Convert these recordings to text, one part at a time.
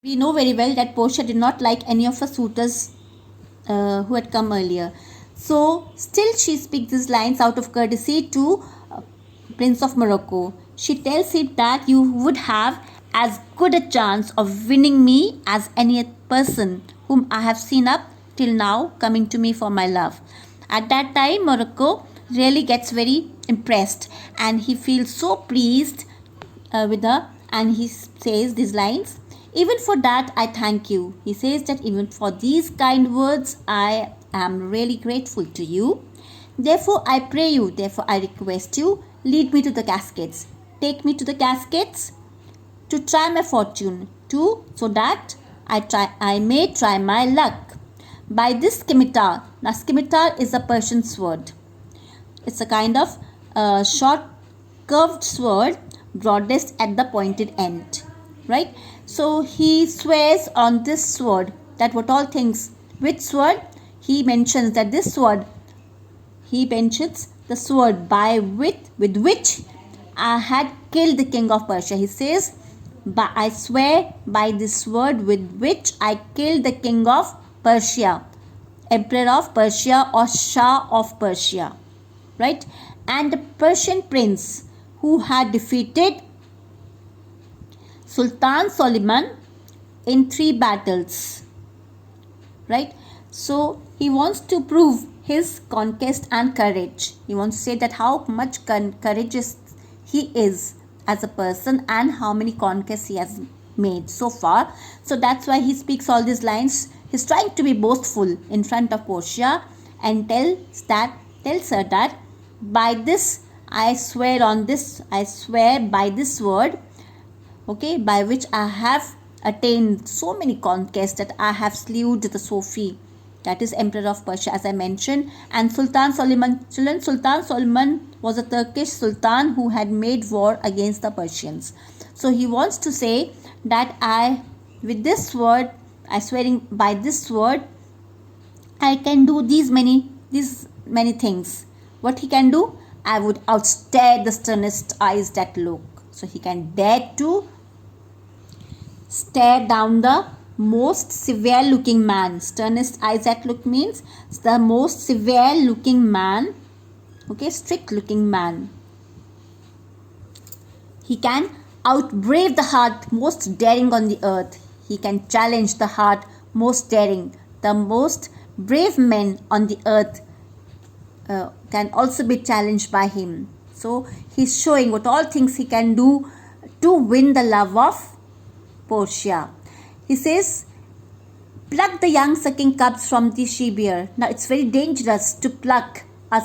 We know very well that Portia did not like any of the suitors who had come earlier. So, still she speaks these lines out of courtesy to Prince of Morocco. She tells him that you would have as good a chance of winning me as any person whom I have seen up till now coming to me for my love. At that time, Morocco really gets very impressed and he feels so pleased with her, and he says these lines. Even for that, I thank you. He says that even for these kind words, I am really grateful to you. Therefore, I pray you, therefore, I request you, lead me to the caskets. Take me to the caskets to try my fortune, so that I may try my luck. By this scimitar, now scimitar is a Persian sword. It's a kind of short curved sword, broadest at the pointed end, right? So he swears on this sword that what all things, which sword he mentions that this sword, he mentions the sword with which I had killed the king of Persia. He says, I swear by this sword with which I killed the king of Persia, emperor of Persia or Shah of Persia, right? And the Persian prince who had defeated Sultan Suleiman in 3 battles, right? So he wants to prove his conquest and courage. He wants to say that how much courageous he is as a person and how many conquests he has made so far. So that's why he speaks all these lines. He's trying to be boastful in front of Portia and tells her that by this I swear by this word, okay, by which I have attained so many conquests, that I have slewed the Sophie, that is emperor of Persia, as I mentioned, and Sultan Suleiman was a Turkish sultan who had made war against the Persians. So he wants to say that with this word, I swearing by this word, I can do these many things. What he can do? I would outstare the sternest eyes that look. So he can dare to stare down the most severe looking man. Sternest eyes that look means the most severe looking man, okay, strict looking man. He can outbrave the heart most daring on the earth. He can challenge the heart most daring. The most brave men on the earth can also be challenged by him. So he's showing what all things he can do to win the love of Portia. He says, pluck the young sucking cubs from the she-bear. Now it's very dangerous to pluck a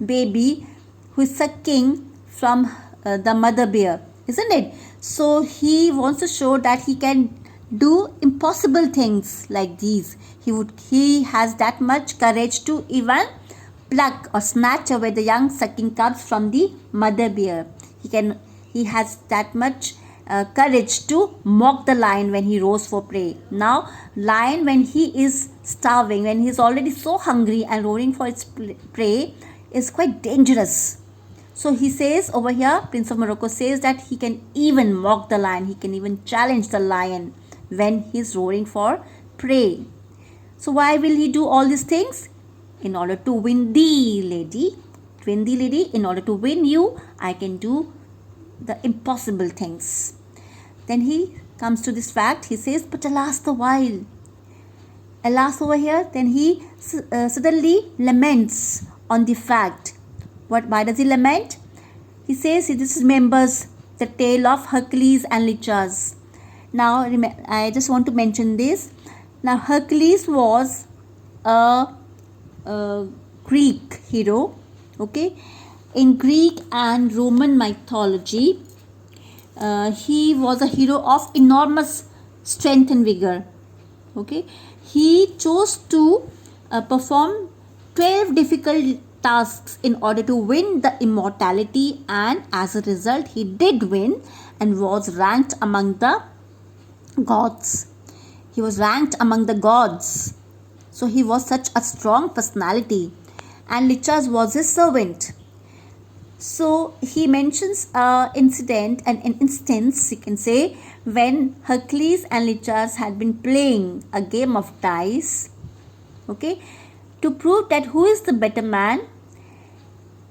baby who is sucking from the mother bear, isn't it? So he wants to show that he can do impossible things like these. He has that much courage to even pluck or snatch away the young sucking cubs from the mother bear. He has that much courage to mock the lion when he roars for prey. Now, lion, when he is starving, when he is already so hungry and roaring for its prey, is quite dangerous. So he says over here, Prince of Morocco says that he can even mock the lion, he can even challenge the lion when he is roaring for prey. So why will he do all these things? In order to win thee, lady. In order to win you, I can do the impossible things. Then he comes to this fact. He says, but alas the while. Alas over here. Then he suddenly laments on the fact. Why does he lament? He says he just remembers the tale of Hercules and Lichas. Now I just want to mention this. Now Hercules was a Greek hero, okay. In Greek and Roman mythology, he was a hero of enormous strength and vigor, okay. He chose to perform 12 difficult tasks in order to win the immortality, and as a result he did win and was ranked among the gods. He was ranked among the gods. So he was such a strong personality, and Lichas was his servant. So he mentions an instance, you can say, when Hercules and Lycurgus had been playing a game of dice, okay, to prove that who is the better man.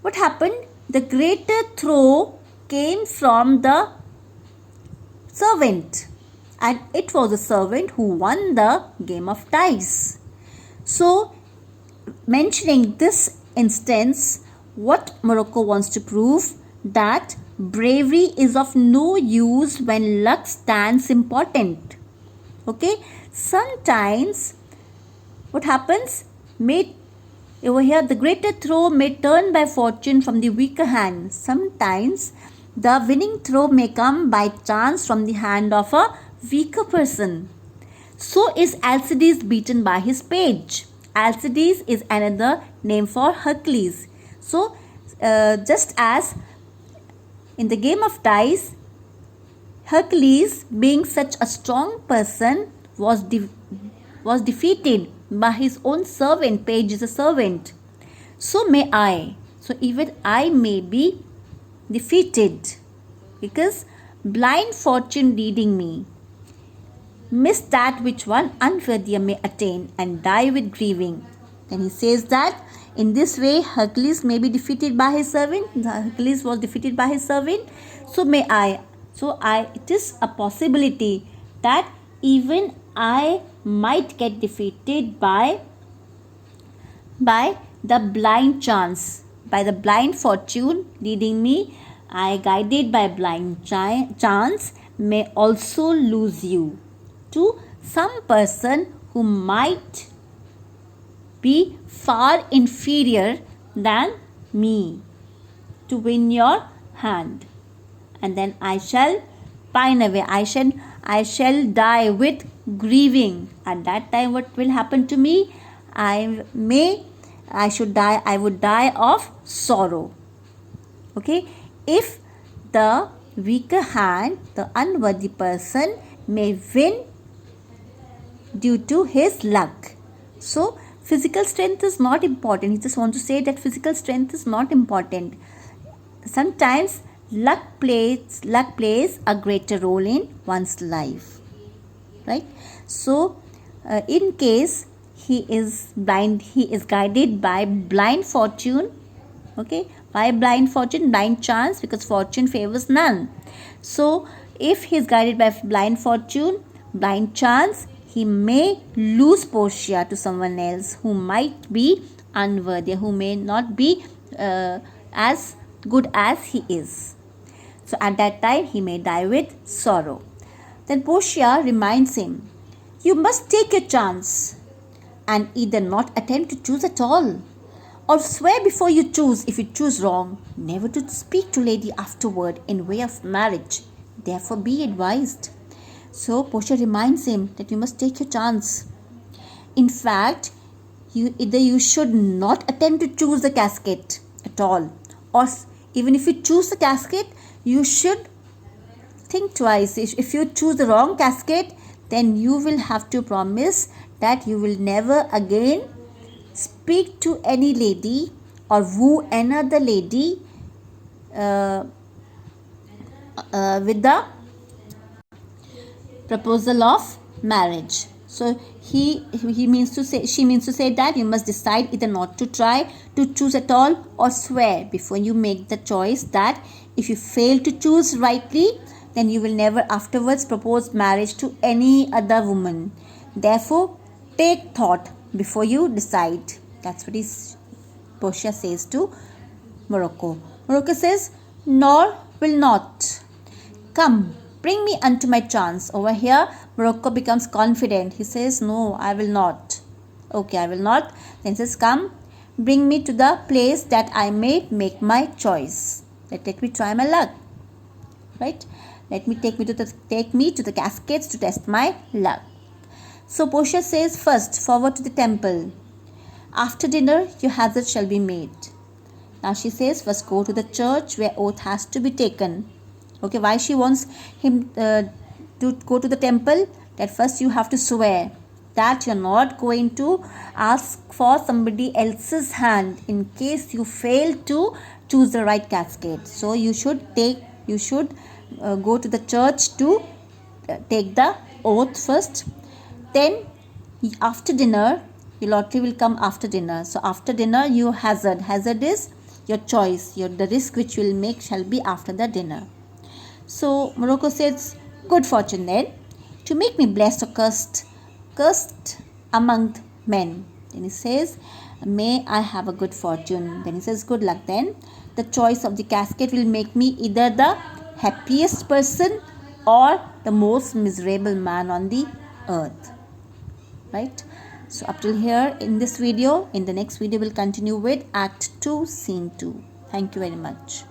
What happened? The greater throw came from the servant, and it was the servant who won the game of dice. So, mentioning this instance, what Morocco wants to prove, that bravery is of no use when luck stands important. Okay, sometimes what happens, over here the greater throw may turn by fortune from the weaker hand. Sometimes the winning throw may come by chance from the hand of a weaker person. So is Alcides beaten by his page. Alcides is another name for Hercules. So just as in the game of dice, Hercules, being such a strong person, was defeated by his own servant. Page is a servant. So may I. So even I may be defeated, because blind fortune leading me. Miss that which one unworthy may attain, and die with grieving. Then he says that in this way Hercules may be defeated by his servant. Hercules was defeated by his servant. So may I. It is a possibility that even I might get defeated by the blind chance, by the blind fortune leading me. I, guided by blind chance, may also lose you to some person who might be far inferior than me, to win your hand. And then I shall pine away. I shall die with grieving. At that time, what will happen to me? I would die of sorrow. Okay. If the weaker hand, the unworthy person, may win due to his luck. So physical strength is not important. He just wants to say that physical strength is not important. Sometimes luck plays a greater role in one's life, right? So in case he is blind, he is guided by blind fortune. Okay, by blind fortune, blind chance, because fortune favors none. So if he is guided by blind fortune, blind chance, he may lose Portia to someone else who might be unworthy, who may not be as good as he is. So at that time he may die with sorrow. Then Portia reminds him, you must take your chance and either not attempt to choose at all, or swear before you choose, if you choose wrong, never to speak to lady afterward in way of marriage. Therefore be advised. So Portia reminds him that you must take your chance. In fact, you should not attempt to choose the casket at all, or even if you choose the casket, you should think twice. If you choose the wrong casket, then you will have to promise that you will never again speak to any lady or woo another lady with the proposal of marriage. So she means to say that you must decide either not to try to choose at all, or swear before you make the choice that if you fail to choose rightly, then you will never afterwards propose marriage to any other woman. Therefore, take thought before you decide. That's what Portia says to Morocco. Morocco says, nor will not. Come, bring me unto my chance. Over here, Morocco becomes confident. He says, no, I will not. Okay, I will not. Then says, come, bring me to the place that I may make my choice. Let me try my luck. Right? Take me to the cascades to test my luck. So Portia says, first, forward to the temple. After dinner, your hazard shall be made. Now she says, first go to the church where oath has to be taken. Okay, why she wants him to go to the temple? That first you have to swear that you're not going to ask for somebody else's hand. In case you fail to choose the right cascade. So you should go to the church to take the oath first. Then after dinner, your lottery will come after dinner. So after dinner you hazard is your choice, the risk which you will make shall be after the dinner. So Morocco says, good fortune then, to make me blessed or cursed among men. Then he says, may I have a good fortune. Then he says, good luck then. The choice of the cascade will make me either the happiest person or the most miserable man on the earth. Right? So up till here in this video. In the next video we'll continue with Act 2, Scene 2. Thank you very much.